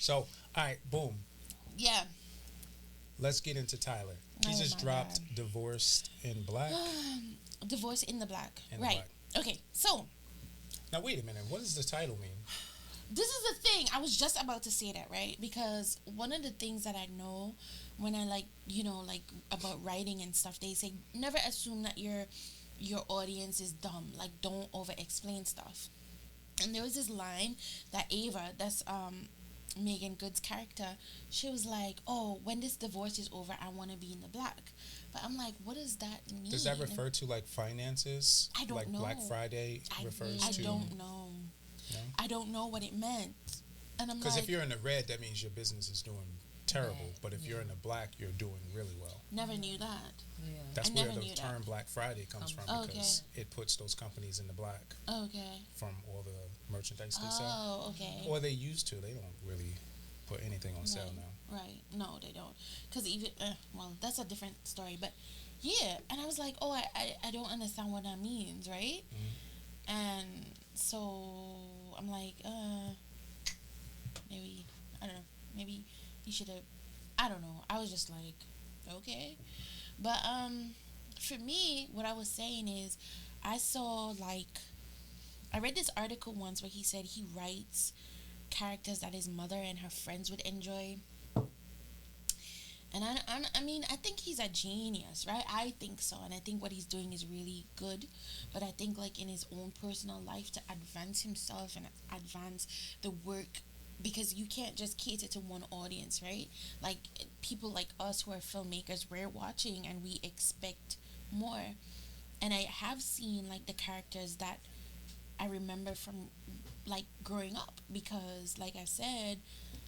So, all right, boom. Yeah. Let's get into Tyler. He Oh just my dropped god. Divorced in Black. Divorce in the Black. In the Right. Black. Okay. So Now, wait a minute. What does the title mean? this is the thing. I was just about to say that, right? Because one of the things that I know when I like, like about writing and stuff, they say never assume that your audience is dumb. Like, don't over explain stuff. And there was this line that Ava, that's Megan Good's character, she was like, "Oh, when this divorce is over, I want to be in the black." But I'm like, what does that mean? Does that refer to like finances? I don't like know. Black Friday refers I to. don't know. No? I don't know what it meant. And I'm Because like, if you're in the red, that means your business is doing terrible. Bad, But if you're in the black, you're doing really well. never knew that. Yeah. That's I where never the knew term that. Black Friday comes from Okay. because it puts those companies in the black Okay. from all the merchandise they sell. Oh, okay. Or they used to. They don't really put anything on sale Right. now. Right. No, they don't. Because even, well, that's a different story. But yeah. And I was like, oh, I don't understand what that means, right? And so I'm like, maybe, I don't know. Maybe you should have, I don't know. I was just like, okay. But for me, what I was saying is, I saw like, I read this article once where he said he writes characters that his mother and her friends would enjoy. And I mean, I think he's a genius, right? I think so. And I think what he's doing is really good. But I think, like, in his own personal life, to advance himself and advance the work, because you can't just cater to one audience, right? Like, people like us who are filmmakers, we're watching and we expect more. And I have seen, like, the characters that I remember from, like, growing up. Because, like I said,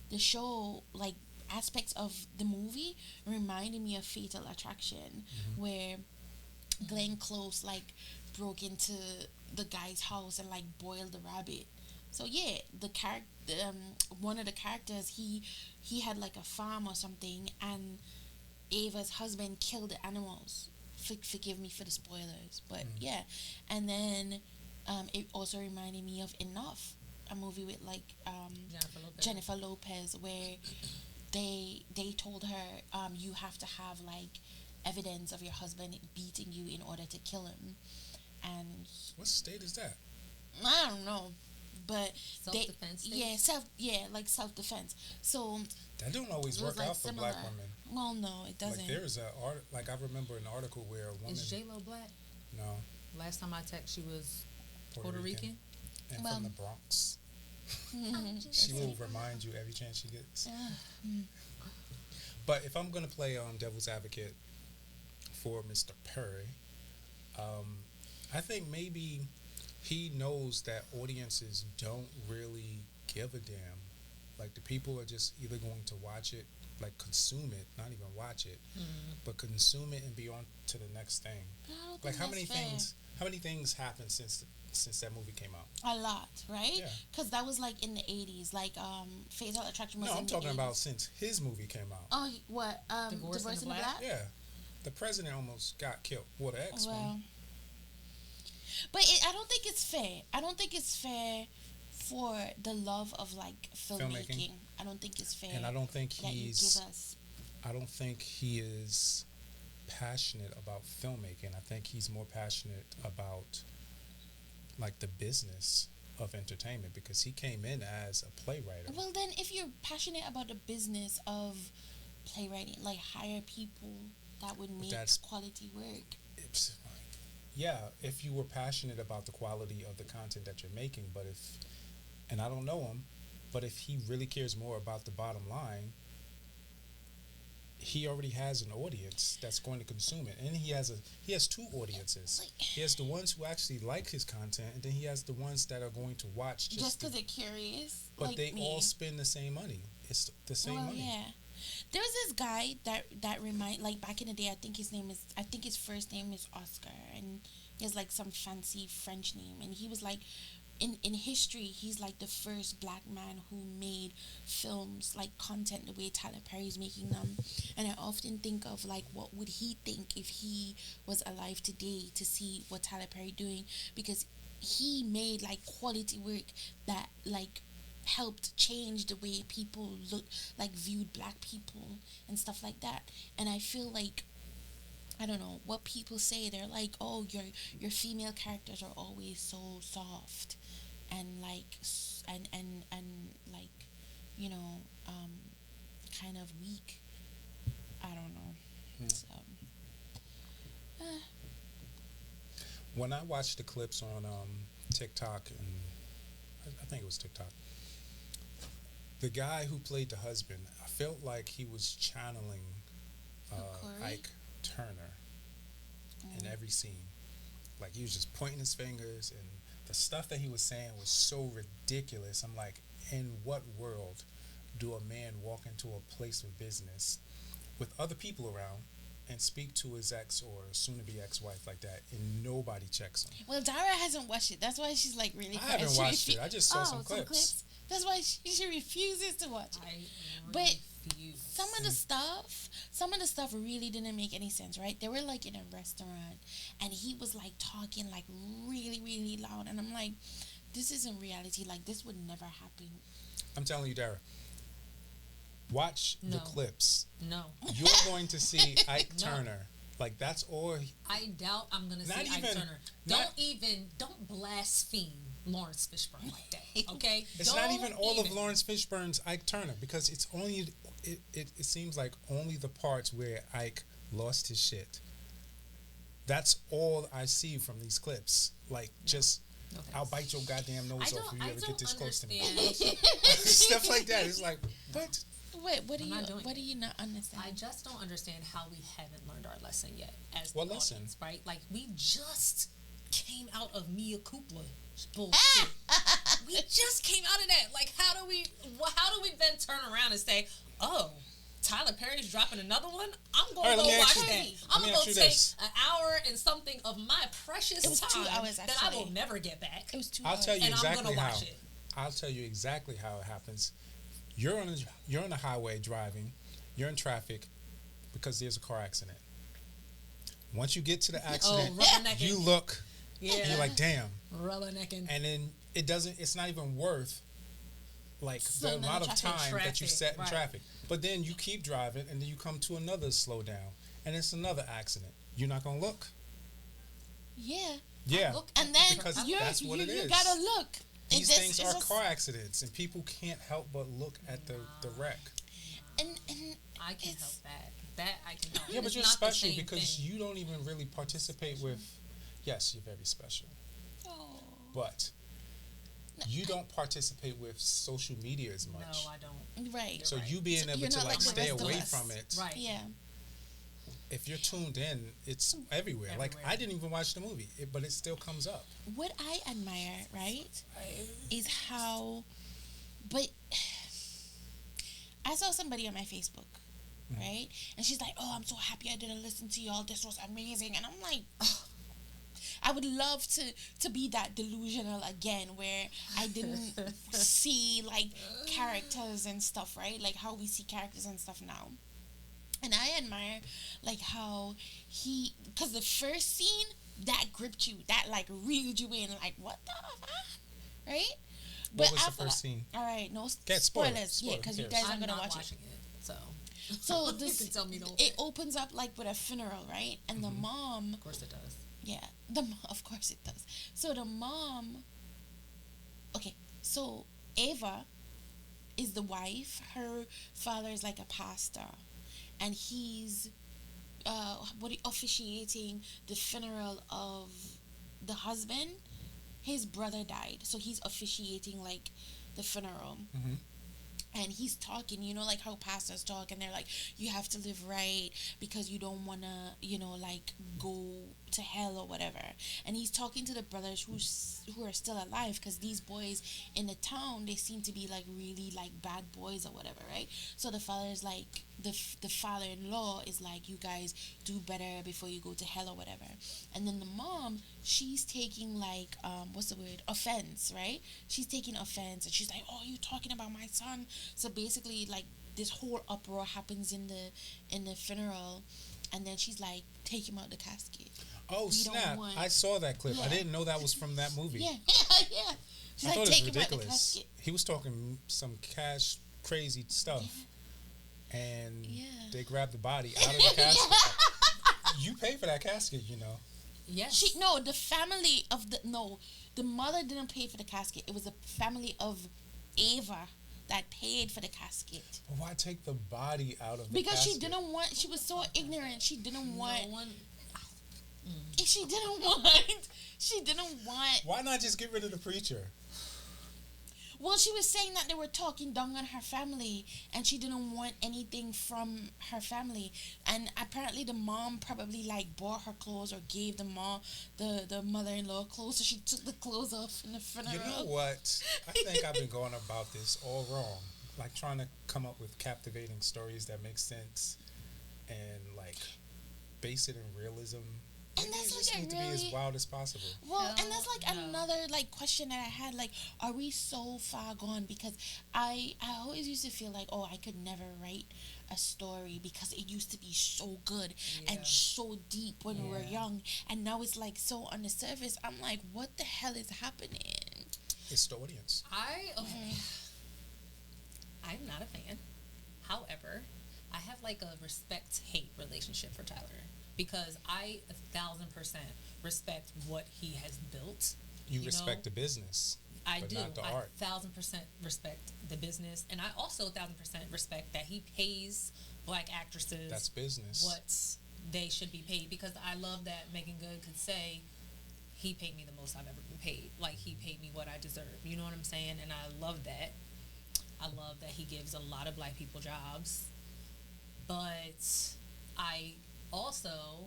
the show, like, aspects of the movie reminded me of Fatal Attraction, where Glenn Close like broke into the guy's house and like boiled the rabbit. So yeah, the character, one of the characters, he had like a farm or something, and Ava's husband killed the animals. Forgive me for the spoilers, but yeah. And then it also reminded me of Enough, a movie with like Jennifer Lopez, where they told her, you have to have like evidence of your husband beating you in order to kill him. And What state is that? I don't know, but Self-defense. like self-defense. So That don't always it was work like out for similar. black women. Well, no, it doesn't. Like there's like I remember an article where a woman. Is J-Lo black? No, Last time I checked, she was Puerto Rican. And Well- from the Bronx. Mhm. She will remind you every chance she gets. Ugh. But if I'm gonna play devil's advocate for Mr. Perry, I think maybe he knows that audiences don't really give a damn. Like the people are just either going to watch it, like consume it, not even watch it, but consume it and be on to the next thing. I don't Like think how many that's fair. things? How many things happened since that movie came out? A lot, right? Yeah. Because that was like in the 80s. Like Fatal Attraction was No, in I'm the talking 80s. about since his movie came out. Oh, what? Divorce Divorce in in the the Black? Black? Yeah, the president almost got killed. Well, the ex Well, one. but I don't think it's fair. I don't think it's fair for the love of like filmmaking. I don't think it's fair And I don't think that you he's. give us. I don't think he is passionate about filmmaking. I think he's more passionate about like the business of entertainment because he came in as a playwright. Well, then, if you're passionate about the business of playwriting, like hire people that would make that's- quality work. It's, yeah, if you were passionate about the quality of the content that you're making, but if, and I don't know him, but if he really cares more about the bottom line, he already has an audience that's going to consume it, and he has two audiences. Like, He has the ones who actually like his content, and then he has the ones that are going to watch just to- because they're curious. but like they me. all spend the same money. It's the same Well, money. yeah. There was this guy that remind like back in the day. I think his first name is Oscar, and he has like some fancy French name. And he was like, in history, he's like the first black man who made films like content the way Tyler Perry's making them. And I often think of like what would he think if he was alive today to see what Tyler Perry doing, because he made like quality work that like helped change the way people look, like viewed black people and stuff like that. And I feel like, I don't know what people say. They're like, oh, your female characters are always so soft and like and like, you know, kind of weak. I don't know. So, When I watched the clips on TikTok, and I think it was TikTok, the guy who played the husband, I felt like he was channeling Ike Turner in every scene. Like, he was just pointing his fingers, and the stuff that he was saying was so ridiculous. I'm like, in what world do a man walk into a place of business with other people around and speak to his ex or soon-to-be ex-wife like that, and nobody checks him? well, Dara hasn't watched it. That's why she's like really. I haven't watched it. I just saw some clips. That's why she refuses to watch it. But some of the stuff really didn't make any sense, right? They were like in a restaurant, and he was like talking like really, really loud, and I'm like, this isn't reality. Like, this would never happen. I'm telling you, Dara, watch the clips. No. You're going to see Ike Turner. Like, that's all. I doubt I'm going to see Ike Turner. Don't blaspheme Lawrence Fishburne like that, okay? It's not even all of Lawrence Fishburne's Ike Turner, because it's only, it seems like only the parts where Ike lost his shit. That's all I see from these clips. Like, just, I'll bite your goddamn nose off if you ever get this close to me. Stuff like that. It's like, what? Wait, what do you not understand? I just don't understand how we haven't learned our lesson yet as what the lesson? Audience, right? Like, we just came out of Mia Cooper bullshit. We just came out of that. Like, how do we then turn around and say, oh, Tyler Perry's dropping another one? I'm going to go watch that. I'm going to go take an hour and something of my precious time 2 hours, that I will never get back. It was 2 I'll hours. tell you and exactly I'm going to how. watch it. I'll tell you exactly how it happens. You're on the highway driving. You're in traffic because there's a car accident. Once you get to the accident, you look. Yeah. And you're like, damn. Rubbernecking. And then it's not even worth like the amount of time that you set in traffic. But then you keep driving, and then you come to another slowdown, and it's another accident. You're not gonna look. Yeah. Yeah. And then because that's what it is. You gotta look. These things are car accidents, and people can't help but look at the wreck. And I can help that. That I can help. Yeah, but you're special because you don't even really participate with. Yes, you're very special. Oh. But you don't participate with social media as much. No, I don't. Right. So you being able to like stay away from it. Right. Yeah. If you're tuned in, it's everywhere. Like, I didn't even watch the movie, but it still comes up. What I admire, right, is how, but I saw somebody on my Facebook, right, and she's like, oh, I'm so happy I didn't listen to y'all. This was amazing. And I'm like, oh, I would love to be that delusional again, where I didn't see, like, characters and stuff, right, like how we see characters and stuff now. And I admire, like, how because the first scene, that gripped you, that, like, reeled you in, like, what the fuck, right? What was the first scene? All right, no spoilers. Yeah, because you guys are going to watch watching it, so. So this, you can tell me it opens up, like, with a funeral, right? And the mom. Of course it does. Yeah, of course it does. So the mom, okay, so Ava is the wife. Her father is, like, a pastor. And he's officiating the funeral of the husband. His brother died, so he's officiating, like, the funeral. And he's talking, you know, like how pastors talk, and they're like, you have to live right because you don't want to, you know, like, go to hell or whatever. And he's talking to the brothers who are still alive, because these boys in the town, they seem to be, like, really, like, bad boys or whatever, right? So the father's like, the father-in-law is like, you guys do better before you go to hell or whatever. And then the mom, she's taking, like, what's the word? Offense, right? She's taking offense, and she's like, oh, you talking about my son? So basically, like, this whole uproar happens in the funeral, and then she's like, take him out the casket. Oh, snap. I saw that clip. Yeah. I didn't know that was from that movie. Yeah. Yeah. She's I thought like, it was take him out the ridiculous. casket. He was talking some cash crazy stuff, and Yeah. they grabbed the body out of the casket. You pay for that casket, you know. Yes. The family of the mother didn't pay for the casket. It was the family of Ava that paid for the casket. But why take the body out of the Because casket? she didn't want. She was so ignorant. She didn't want. No one. She didn't want. She didn't want. Why not just get rid of the preacher? Well, she was saying that they were talking down on her family, and she didn't want anything from her family. And apparently, the mom probably like bought her clothes or gave the mom, the mother-in-law clothes, so she took the clothes off in the funeral. You know what? I think I've been going about this all wrong. Like trying to come up with captivating stories that make sense and like base it in realism. And Maybe that's it just like a need to be as really- wild as possible. Well, Hell and that's like no. another like question that I had. Like, are we so far gone? Because I always used to feel like, oh, I could never write a story because it used to be so good Yeah. and so deep when we were Yeah. young, and now it's like so on the surface. I'm like, what the hell is happening? It's the audience. I'm not a fan. However, I have like a respect-hate relationship for Tyler because I 1,000% respect what he has built. You know? respect the business. I but do. not the I art. 1,000% respect the business, and I also 1,000% respect that he pays black actresses That's business. what they should be paid, because I love that Megan Good could say he paid me the most I've ever been paid. Like, he paid me what I deserve. You know what I'm saying? And I love that. I love that he gives a lot of black people jobs. But I also,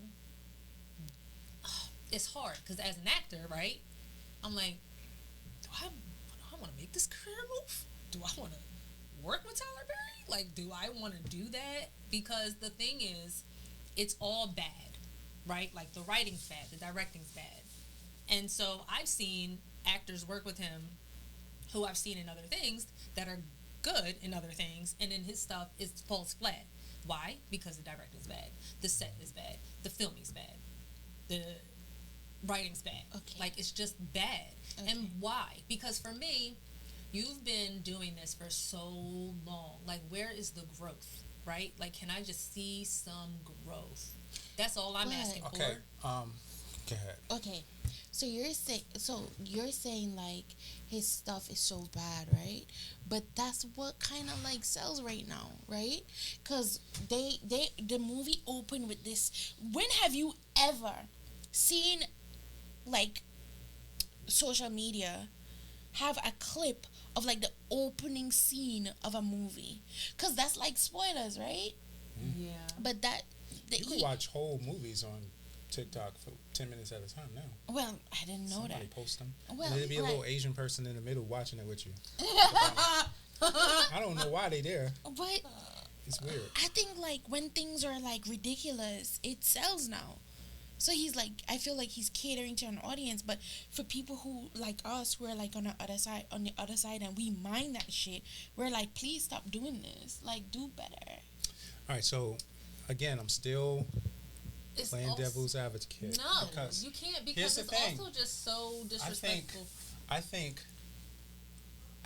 it's hard because as an actor, right? I'm like, do I want to make this career move? Do I want to work with Tyler Perry? Like, do I want to do that? Because the thing is, it's all bad, right? Like, the writing's bad, the directing's bad. And so I've seen actors work with him who I've seen in other things that are good in other things, and then his stuff falls flat. Why? Because the directing's bad, the set is bad, the filming's bad, the writing's bad. Okay. Like, it's just bad. Okay. And why? Because for me, you've been doing this for so long. Like, where is the growth, right? Like, can I just see some growth? That's all I'm But- asking Okay. for. Go ahead. Okay, so you're saying like his stuff is so bad, right? But that's what kind of like sells right now, right? Because the movie opened with this. When have you ever seen like social media have a clip of like the opening scene of a movie? Because that's like spoilers, right? Yeah. But that You can watch whole movies on TikTok for 10 minutes at a time now. well, I didn't know Somebody that. post them. Well, and there'll be a little right. Asian person in the middle watching it with you. I don't know why they there. But It's weird. I think like when things are like ridiculous, it sells now. So he's like, I feel like he's catering to an audience, but for people who like us, who are like on the other side, and we mind that shit, we're like, please stop doing this. Like, do better. All right, so again, I'm still It's playing also- devil's advocate. No, because you can't, here's because the it's thing. also just so disrespectful. I think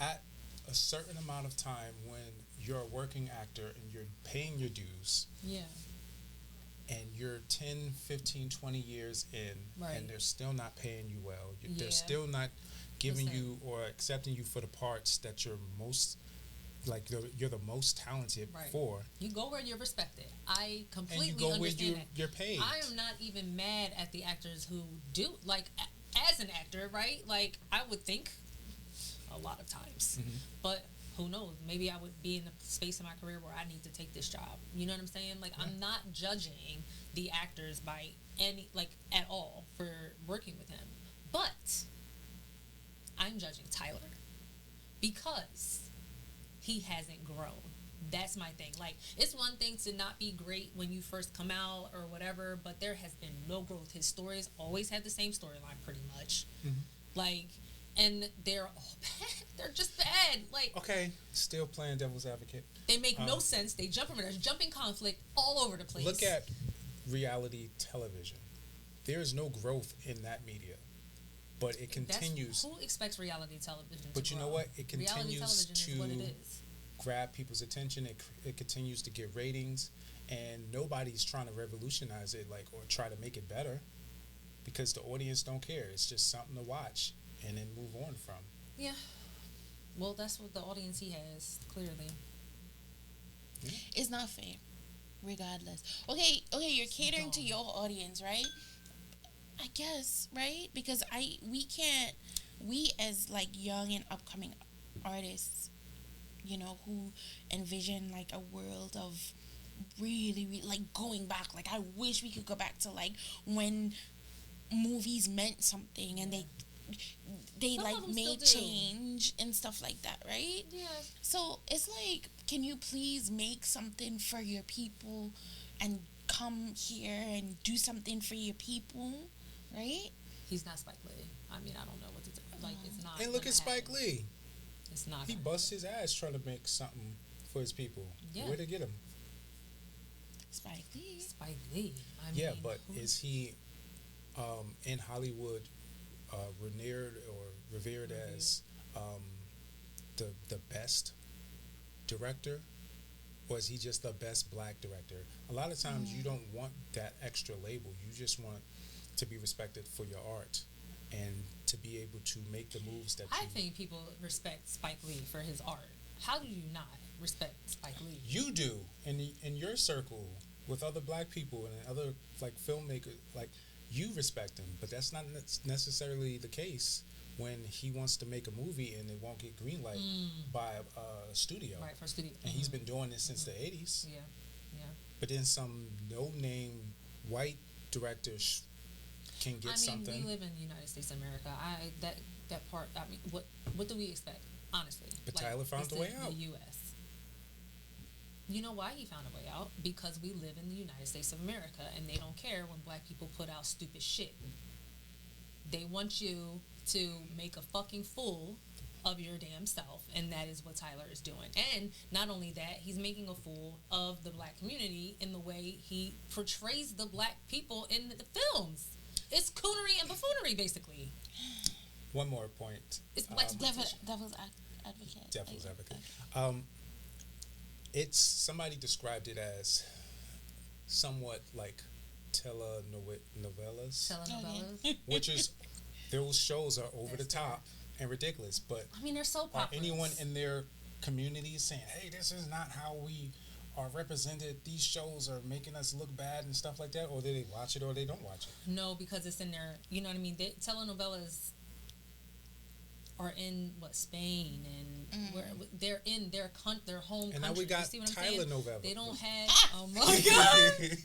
at a certain amount of time when you're a working actor and you're paying your dues Yeah. and you're 10, 15, 20 years in Right. and they're still not paying you well, Yeah. they're still not giving Listen. you or accepting you for the parts that you're most, like you're the most talented Right. for, You go where you're respected. I and completely you go where understand that. you're paid. I am not even mad at the actors who do, like, as an actor, right? Like, I would think a lot of times. Mhm. But who knows? Maybe I would be in a space in my career where I need to take this job. You know what I'm saying? Like, I'm not judging the actors by any, like, at all for working with him. But I'm judging Tyler because he hasn't grown. That's my thing. Like, it's one thing to not be great when you first come out or whatever, but there has been no growth. His stories always had the same storyline pretty much. Mhm. Like, and they're all bad. They're just bad. Like, Okay, still playing devil's advocate. they make no sense. They jump over. There's jumping conflict all over the place. Look at reality television. There is no growth in that media. but it continues. Who expects reality television? But you know what? It reality continues television is what it is. grab people's attention. It continues to get ratings, and nobody's trying to revolutionize it, like, or try to make it better, because the audience don't care. It's just something to watch and then move on from. Yeah. Well, that's what the audience he has, clearly. Yeah. It's not fair, regardless. Okay, you're catering to your audience, right? I guess, right? Because we as like young and upcoming artists, you know, who envision like a world of really like going back. Like, I wish we could go back to like when movies meant something and they Some like of them made still do. change and stuff like that, right? Yeah. So it's like, can you please make something for your people and come here and do something for your people, right? He's not Spike Lee. I mean, I don't know what to do. Like, it's not. And look gonna at Spike happen. Lee. It's not. He gonna busts his ass trying to make something for his people. Yeah. Where'd they get him? Spike Lee. happen. Spike Lee. I mean, Yeah, but who- is he in Hollywood revered as the best director, or is he just the best black director? A lot of times you don't want that extra label. You just want to be respected for your art and to be able to make the moves that I think people respect Spike Lee for his art. How do you not respect Spike Lee? you do in your circle with other black people and other like filmmakers. Like, you respect him, but that's not necessarily the case when he wants to make a movie and it won't get greenlight by a studio. Right, for studio. And he's been doing this since the 80s. Yeah, yeah. But then some no-name white directors can get something. We live in the United States of America. That part. I mean, what do we expect? Honestly, But Tyler found this a way is out. The U.S. You know why he found a way out? Because we live in the United States of America, and they don't care when black people put out stupid shit. They want you to make a fucking fool of your damn self, and that is what Tyler is doing. And not only that, he's making a fool of the black community in the way he portrays the black people in the films. It's coonery and buffoonery, basically. One more point. It's black Devil's advocate. Devil's advocate. It's somebody described it as somewhat like telenovelas, Telenovelas. which is those shows are over the That's top and ridiculous. But I mean, they're so are popular. anyone in their community saying, "Hey, this is not how we are represented. These shows are making us look bad and stuff like that," or do they watch it or they don't watch it? No, because it's in their, you know what I mean? Telenovelas are in Spain and where they're in their home And country. now we got you see what I'm Tyler saying? novella. They don't have. Oh my god!